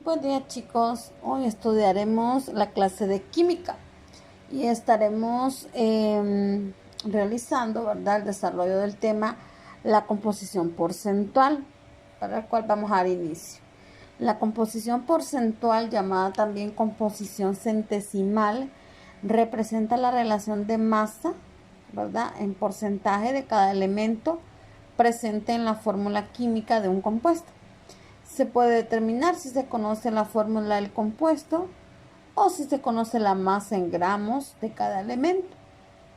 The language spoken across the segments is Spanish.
Buen día chicos, hoy estudiaremos la clase de química y estaremos realizando, ¿verdad?, el desarrollo del tema la composición porcentual, para el cual vamos a dar inicio. La composición porcentual, llamada también composición centesimal, representa la relación de masa, ¿verdad?, en porcentaje de cada elemento presente en la fórmula química de un compuesto. Se puede determinar si se conoce la fórmula del compuesto o si se conoce la masa en gramos de cada elemento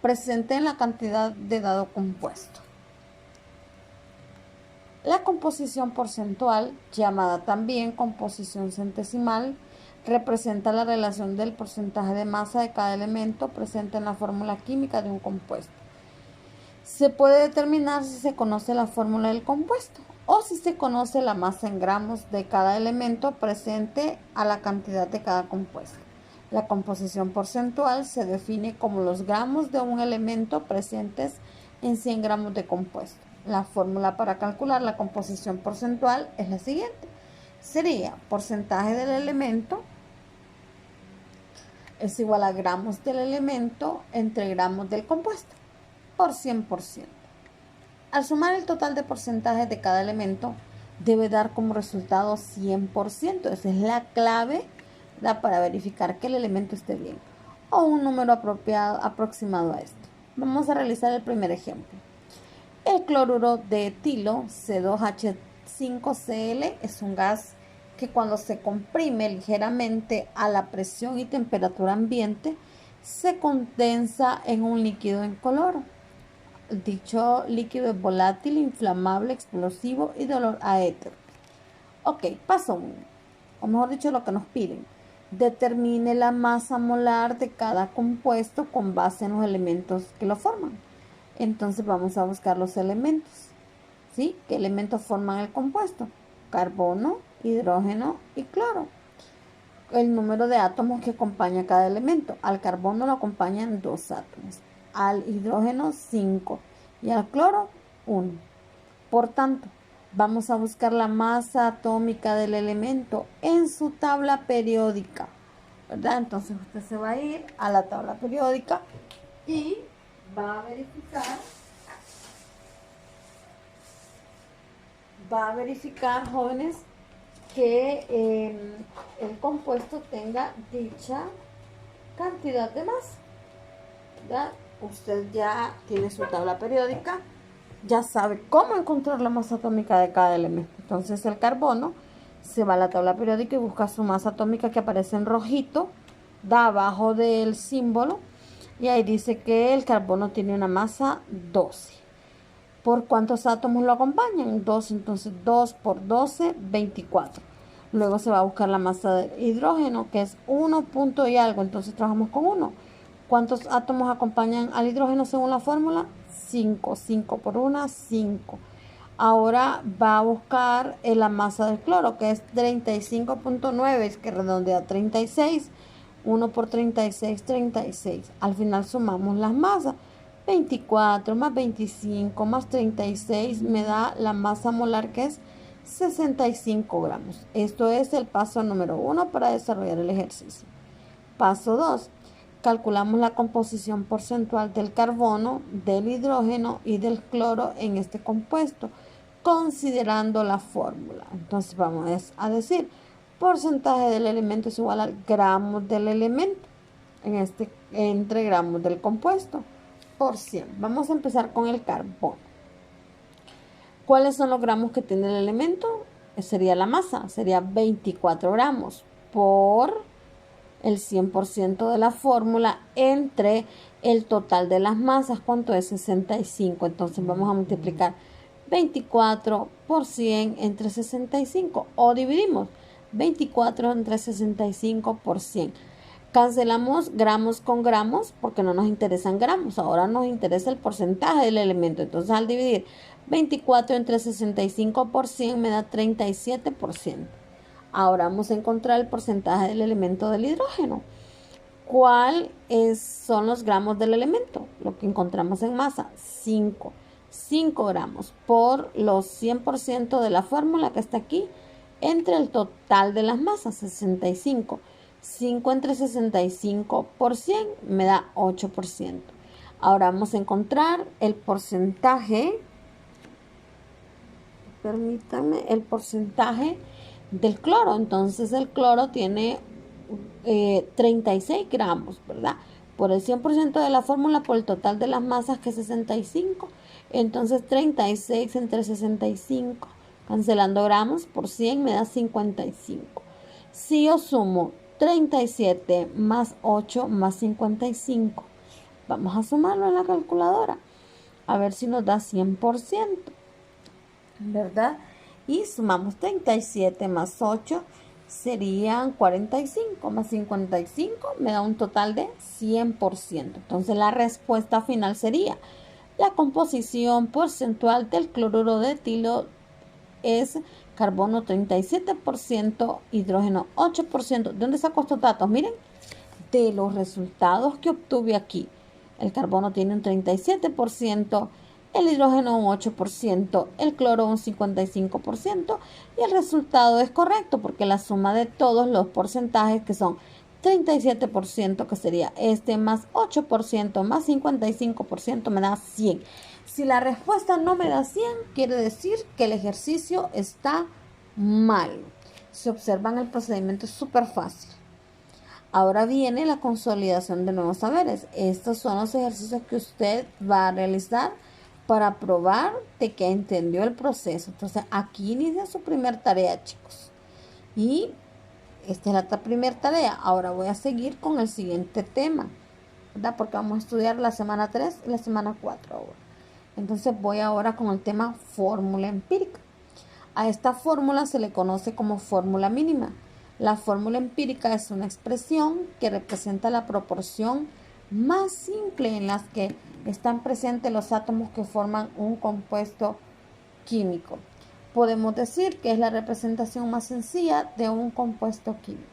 presente en la cantidad de dado compuesto. La composición porcentual, llamada también composición centesimal, representa la relación del porcentaje de masa de cada elemento presente en la fórmula química de un compuesto. Se puede determinar si se conoce la fórmula del compuesto o si se conoce la masa en gramos de cada elemento presente a la cantidad de cada compuesto. La composición porcentual se define como los gramos de un elemento presentes en 100 gramos de compuesto. La fórmula para calcular la composición porcentual es la siguiente. Sería porcentaje del elemento es igual a gramos del elemento entre gramos del compuesto por 100%. Al sumar el total de porcentajes de cada elemento, debe dar como resultado 100%. Esa es la clave, ¿verdad?, para verificar que el elemento esté bien. O un número aproximado a esto. Vamos a realizar el primer ejemplo. El cloruro de etilo, C2H5Cl, es un gas que cuando se comprime ligeramente a la presión y temperatura ambiente, se condensa en un líquido incoloro. Dicho líquido es volátil, inflamable, explosivo y de olor a éter. Ok, paso 1. O mejor dicho, lo que nos piden. Determine la masa molar de cada compuesto con base en los elementos que lo forman. Entonces vamos a buscar los elementos. ¿Sí? ¿Qué elementos forman el compuesto? Carbono, hidrógeno y cloro. El número de átomos que acompaña cada elemento. Al carbono lo acompañan 2 átomos. Al hidrógeno 5 y al cloro 1. Por tanto, vamos a buscar la masa atómica del elemento en su tabla periódica, ¿verdad? Entonces usted se va a ir a la tabla periódica y va a verificar, jóvenes, que el compuesto tenga dicha cantidad de masa, ¿verdad? Usted ya tiene su tabla periódica, ya sabe cómo encontrar la masa atómica de cada elemento. Entonces el carbono se va a la tabla periódica y busca su masa atómica que aparece en rojito, da abajo del símbolo, y ahí dice que el carbono tiene una masa 12. ¿Por cuántos átomos lo acompañan? 2, entonces 2 por 12, 24. Luego se va a buscar la masa de hidrógeno, que es 1 punto y algo, entonces trabajamos con 1. ¿Cuántos átomos acompañan al hidrógeno según la fórmula? 5. 5 por 1, 5. Ahora va a buscar la masa del cloro, que es 35.9, que redondea a 36. 1 por 36, 36. Al final sumamos las masas. 24 más 25 más 36 me da la masa molar, que es 65 gramos. Esto es el paso número 1 para desarrollar el ejercicio. Paso 2. Calculamos la composición porcentual del carbono, del hidrógeno y del cloro en este compuesto, considerando la fórmula. Entonces vamos a decir, porcentaje del elemento es igual a gramos del elemento, entre gramos del compuesto, por 100. Vamos a empezar con el carbono. ¿Cuáles son los gramos que tiene el elemento? Sería la masa, sería 24 gramos por el 100% de la fórmula entre el total de las masas. ¿Cuánto es? 65. Entonces vamos a multiplicar 24 por 100 entre 65, o dividimos 24 entre 65 por 100. Cancelamos gramos con gramos porque no nos interesan gramos, ahora nos interesa el porcentaje del elemento. Entonces al dividir 24 entre 65 por 100 me da 37%. Ahora vamos a encontrar el porcentaje del elemento del hidrógeno. ¿Cuáles son los gramos del elemento? Lo que encontramos en masa, 5. 5 gramos por los 100% de la fórmula que está aquí, entre el total de las masas, 65. 5 entre 65 por 100 me da 8%. Ahora vamos a encontrar el porcentaje, permítanme, el porcentaje del cloro. Entonces el cloro tiene 36 gramos, ¿verdad? Por el 100% de la fórmula, por el total de las masas, que es 65. Entonces 36 entre 65, cancelando gramos por 100, me da 55. Si yo sumo 37 más 8 más 55, vamos a sumarlo en la calculadora, a ver si nos da 100%, ¿verdad? Y sumamos 37 más 8, serían 45, más 55, me da un total de 100%. Entonces la respuesta final sería: la composición porcentual del cloruro de etilo es carbono 37%, hidrógeno 8%. ¿De dónde saco estos datos? Miren, de los resultados que obtuve aquí. El carbono tiene un 37%, el hidrógeno un 8%, el cloro un 55%, y el resultado es correcto porque la suma de todos los porcentajes, que son 37%, que sería este, más 8% más 55%, me da 100. Si la respuesta no me da 100, quiere decir que el ejercicio está mal. Si observan, el procedimiento es súper fácil. Ahora viene la consolidación de nuevos saberes. Estos son los ejercicios que usted va a realizar para probar de que entendió el proceso. Entonces, aquí inicia su primer tarea, chicos. Y esta es la primera tarea. Ahora voy a seguir con el siguiente tema, ¿verdad? Porque vamos a estudiar la semana 3 y la semana 4 ahora. Entonces, voy ahora con el tema fórmula empírica. A esta fórmula se le conoce como fórmula mínima. La fórmula empírica es una expresión que representa la proporción más simple en las que están presentes los átomos que forman un compuesto químico. Podemos decir que es la representación más sencilla de un compuesto químico.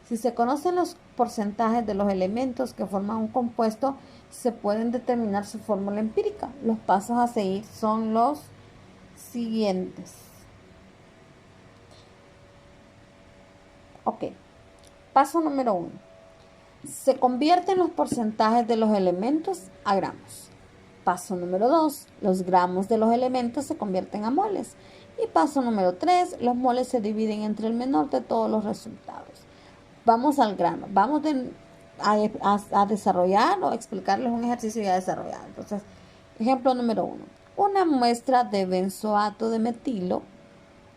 Si se conocen los porcentajes de los elementos que forman un compuesto, se pueden determinar su fórmula empírica. Los pasos a seguir son los siguientes. Ok, paso número 1. Se convierten los porcentajes de los elementos a gramos. Paso número 2. Los gramos de los elementos se convierten a moles. Y paso número 3. Los moles se dividen entre el menor de todos los resultados. Vamos al grano. Vamos a desarrollar o explicarles un ejercicio ya desarrollado. Entonces, ejemplo número 1. Una muestra de benzoato de metilo,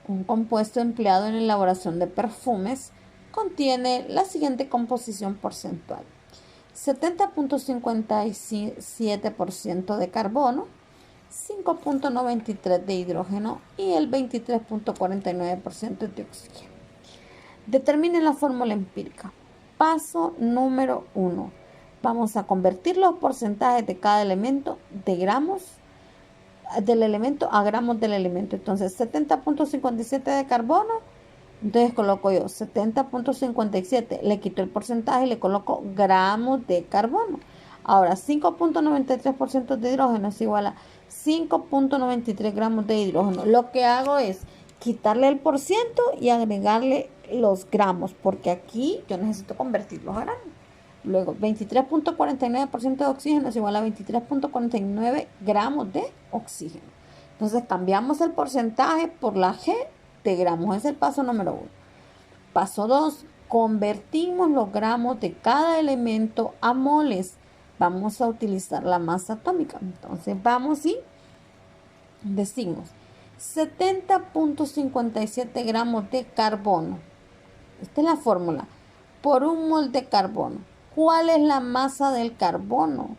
un compuesto empleado en la elaboración de perfumes, contiene la siguiente composición porcentual: 70.57% de carbono, 5.93% de hidrógeno y el 23.49% de oxígeno. Determinen la fórmula empírica. Paso número 1. Vamos a convertir los porcentajes de cada elemento de gramos del elemento a gramos del elemento. Entonces, 70.57 de carbono, entonces coloco yo 70.57, le quito el porcentaje y le coloco gramos de carbono. Ahora, 5.93% de hidrógeno es igual a 5.93 gramos de hidrógeno. Lo que hago es quitarle el porciento y agregarle los gramos, porque aquí yo necesito convertirlos a gramos. Luego, 23.49% de oxígeno es igual a 23.49 gramos de oxígeno. Entonces, cambiamos el porcentaje por la G de gramos. Es el paso número 1. Paso 2. Convertimos los gramos de cada elemento a moles. Vamos a utilizar la masa atómica. Entonces, vamos y decimos 70.57 gramos de carbono. Esta es la fórmula. Por un mol de carbono. ¿Cuál es la masa del carbono?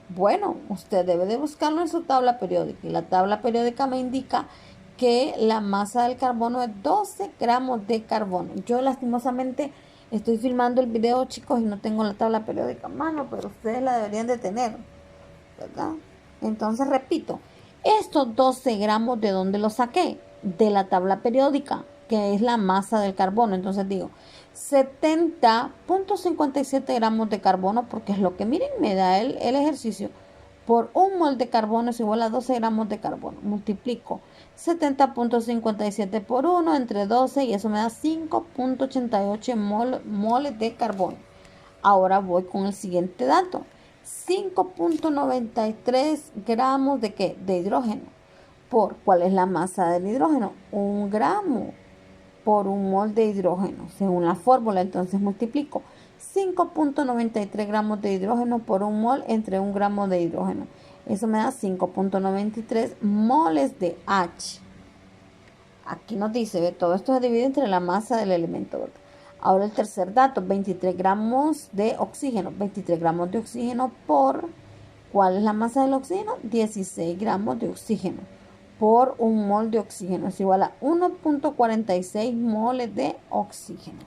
Bueno, usted debe de buscarlo en su tabla periódica. Y la tabla periódica me indica que la masa del carbono es 12 gramos de carbono. Yo lastimosamente estoy filmando el video, chicos, y no tengo la tabla periódica a mano, pero ustedes la deberían de tener, ¿verdad? Entonces, repito, estos 12 gramos, ¿de dónde los saqué? De la tabla periódica, que es la masa del carbono. Entonces digo 70.57 gramos de carbono, porque es lo que, miren, me da el ejercicio, por un mol de carbono es igual a 12 gramos de carbono. Multiplico 70.57 por 1 entre 12 y eso me da 5.88 moles de carbono. Ahora voy con el siguiente dato. 5.93 gramos de ¿qué? De hidrógeno. ¿Cuál es la masa del hidrógeno? 1 gramo por un mol de hidrógeno, según la fórmula. Entonces multiplico 5.93 gramos de hidrógeno por un mol entre 1 gramo de hidrógeno. Eso me da 5.93 moles de H. Aquí nos dice, ¿ve? Todo esto se divide entre la masa del elemento, ¿verdad? Ahora el tercer dato, 23 gramos de oxígeno. 23 gramos de oxígeno por, ¿cuál es la masa del oxígeno? 16 gramos de oxígeno por un mol de oxígeno. Es igual a 1.46 moles de oxígeno.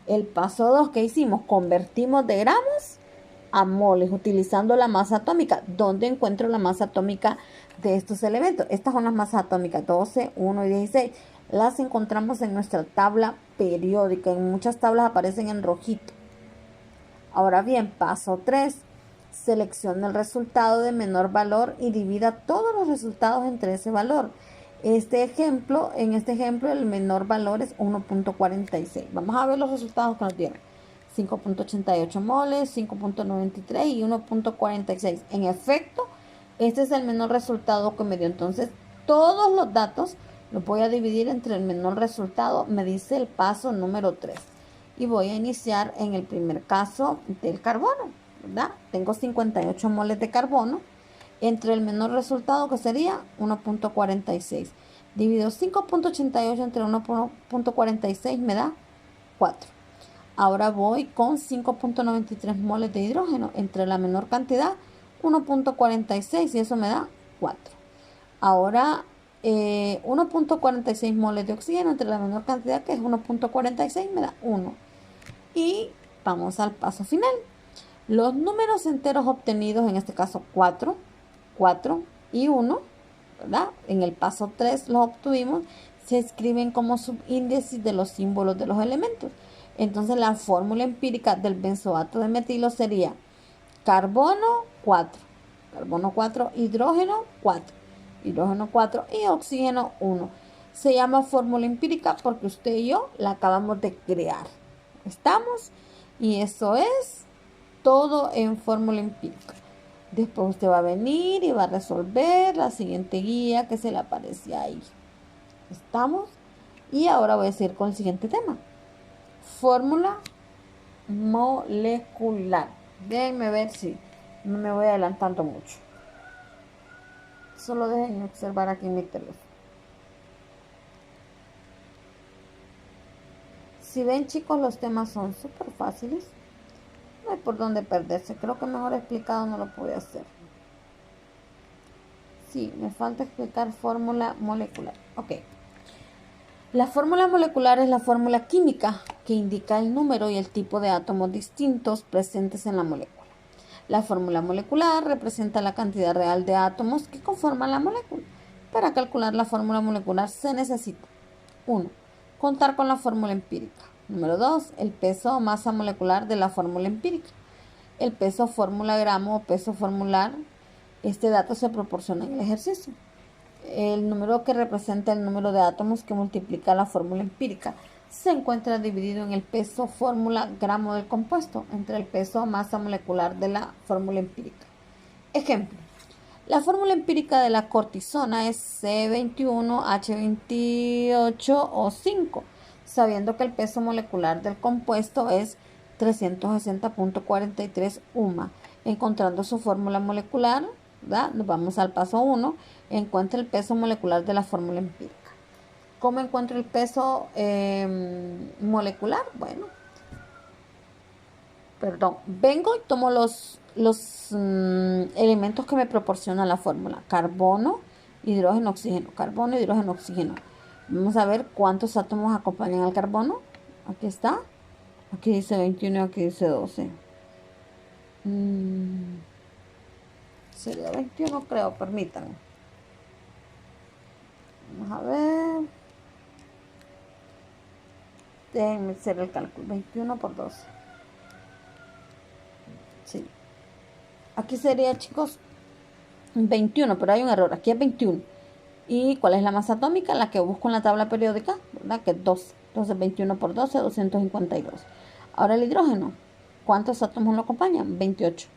El paso 2 que hicimos, convertimos de gramos a moles utilizando la masa atómica. ¿Dónde encuentro la masa atómica de estos elementos? Estas son las masas atómicas 12, 1 y 16. Las encontramos en nuestra tabla periódica. En muchas tablas aparecen en rojito. Ahora bien, paso 3. Seleccione el resultado de menor valor y divida todos los resultados entre ese valor. En este ejemplo, el menor valor es 1.46. Vamos a ver los resultados que nos dieron. 5.88 moles, 5.93 y 1.46. En efecto, este es el menor resultado que me dio. Entonces, todos los datos los voy a dividir entre el menor resultado. Me dice el paso número 3. Y voy a iniciar en el primer caso del carbono, ¿verdad? Tengo 58 moles de carbono entre el menor resultado que sería 1.46. Divido 5.88 entre 1.46 me da 4. Ahora voy con 5.93 moles de hidrógeno entre la menor cantidad 1.46 y eso me da 4. Ahora 1.46 moles de oxígeno entre la menor cantidad que es 1.46 me da 1. Y vamos al paso final. Los números enteros obtenidos, en este caso 4 y 1, ¿verdad? En el paso 3 los obtuvimos, se escriben como subíndices de los símbolos de los elementos. Entonces la fórmula empírica del benzoato de metilo sería carbono 4, hidrógeno 4 y oxígeno 1. Se llama fórmula empírica porque usted y yo la acabamos de crear. ¿Estamos? Y eso es todo en fórmula empírica. Después usted va a venir y va a resolver la siguiente guía que se le aparece ahí. ¿Estamos? Y ahora voy a seguir con el siguiente tema. Fórmula molecular. Déjenme ver si no me voy adelantando mucho. Solo déjenme observar aquí mi teléfono. Si ven, chicos, los temas son súper fáciles. No hay por dónde perderse. Creo que mejor explicado no lo pude hacer. Sí, me falta explicar fórmula molecular. Ok. La fórmula molecular es la fórmula química que indica el número y el tipo de átomos distintos presentes en la molécula. La fórmula molecular representa la cantidad real de átomos que conforman la molécula. Para calcular la fórmula molecular se necesita 1. Contar con la fórmula empírica. Número 2. El peso o masa molecular de la fórmula empírica. El peso fórmula gramo o peso formular. Este dato se proporciona en el ejercicio. El número que representa el número de átomos que multiplica la fórmula empírica se encuentra dividido en el peso fórmula gramo del compuesto entre el peso o masa molecular de la fórmula empírica. Ejemplo. La fórmula empírica de la cortisona es C21H28O5, sabiendo que el peso molecular del compuesto es 360.43 UMA. Encontrando su fórmula molecular, ¿verdad? Nos vamos al paso 1. Encuentra el peso molecular de la fórmula empírica. ¿Cómo encuentro el peso molecular? Bueno, vengo y tomo los elementos que me proporciona la fórmula. Carbono, hidrógeno, oxígeno. Carbono, hidrógeno, oxígeno. Vamos a ver cuántos átomos acompañan al carbono. Aquí está. Aquí dice 21 y aquí dice 12. Sería 21, creo. Permítanme. Vamos a ver. Déjenme hacer el cálculo. 21 por 12. Sí. Aquí sería, chicos, 21, pero hay un error, aquí es 21. ¿Y cuál es la masa atómica? La que busco en la tabla periódica, ¿verdad? Que es 12. Entonces 21 por 12, 252. Ahora el hidrógeno, ¿cuántos átomos lo acompañan? 28.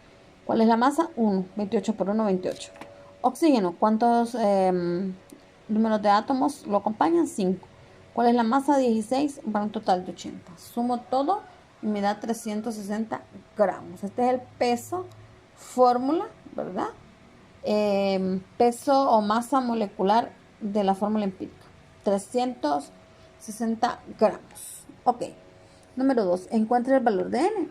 ¿Cuál es la masa? 1. 28 por 1, 28. Oxígeno, ¿cuántos números de átomos lo acompañan? 5. ¿Cuál es la masa? 16 para un total de 80. Sumo todo y me da 360 gramos. Este es el peso, fórmula, ¿verdad? Peso o masa molecular de la fórmula empírica. 360 gramos. Ok. Número 2. Encuentre el valor de N.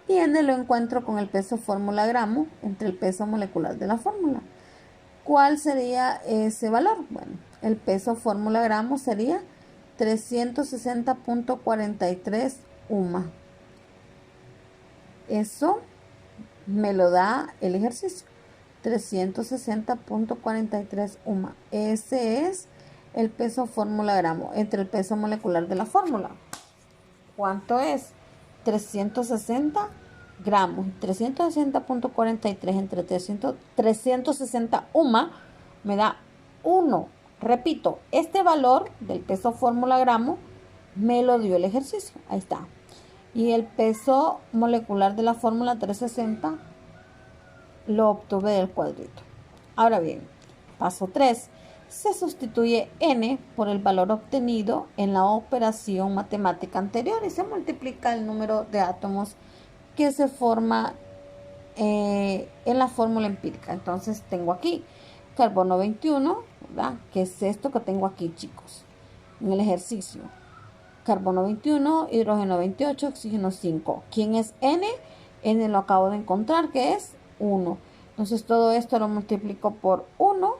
Y N lo encuentro con el peso fórmula gramo entre el peso molecular de la fórmula. ¿Cuál sería ese valor? Bueno, el peso fórmula gramo sería 360.43 UMA. Eso me lo da el ejercicio. 360.43 UMA. Ese es el peso fórmula gramo entre el peso molecular de la fórmula. ¿Cuánto es? 360 gramos. 360.43 entre 360 UMA me da 1. Repito, este valor del peso fórmula gramo me lo dio el ejercicio. Ahí está. Y el peso molecular de la fórmula 360 lo obtuve del cuadrito. Ahora bien, paso 3. Se sustituye N por el valor obtenido en la operación matemática anterior y se multiplica el número de átomos que se forma en la fórmula empírica. Entonces tengo aquí carbono 21, ¿verdad? Que es esto que tengo aquí, chicos, en el ejercicio. Carbono 21, hidrógeno 28, oxígeno 5. ¿Quién es N? N lo acabo de encontrar, que es 1. Entonces todo esto lo multiplico por 1,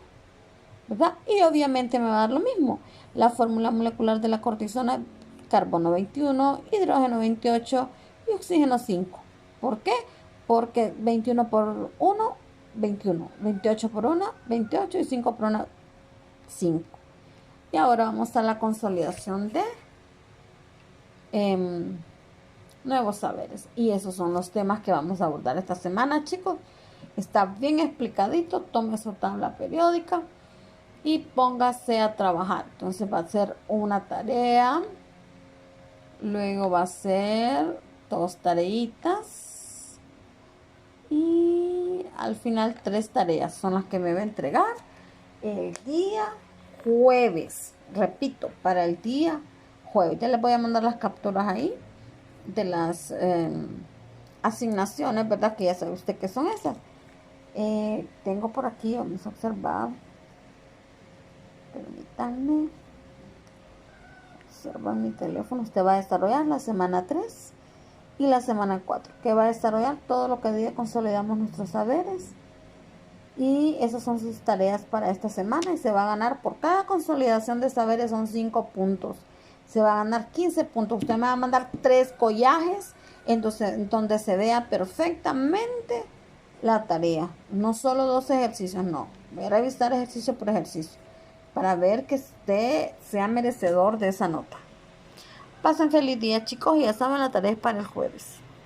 ¿verdad? Y obviamente me va a dar lo mismo. La fórmula molecular de la cortisona, carbono 21, hidrógeno 28 y oxígeno 5. ¿Por qué? Porque 21 por 1, 21. 28 por 1, 28 y 5 por 1, 5. Y ahora vamos a la consolidación de nuevos saberes. Y esos son los temas que vamos a abordar esta semana, chicos. Está bien explicadito. Tome su tabla periódica y póngase a trabajar. Entonces va a ser una tarea, luego va a ser 2 tareitas y al final 3 tareas son las que me va a entregar el día jueves. Repito, para el día jueves. Ya les voy a mandar las capturas ahí de las asignaciones, ¿verdad? Que ya sabe usted que son esas. Tengo por aquí, vamos a observar. Permítanme. Observa mi teléfono. Usted va a desarrollar la semana 3 y la semana 4. Que va a desarrollar todo lo que diga consolidamos nuestros saberes. Y esas son sus tareas para esta semana. Y se va a ganar por cada consolidación de saberes son 5 puntos. Se va a ganar 15 puntos. Usted me va a mandar 3 collajes entonces, donde se vea perfectamente la tarea. No solo 2 ejercicios, no. Voy a revisar ejercicio por ejercicio para ver que usted sea merecedor de esa nota. Pasen feliz día, chicos, y ya saben, la tarea es para el jueves.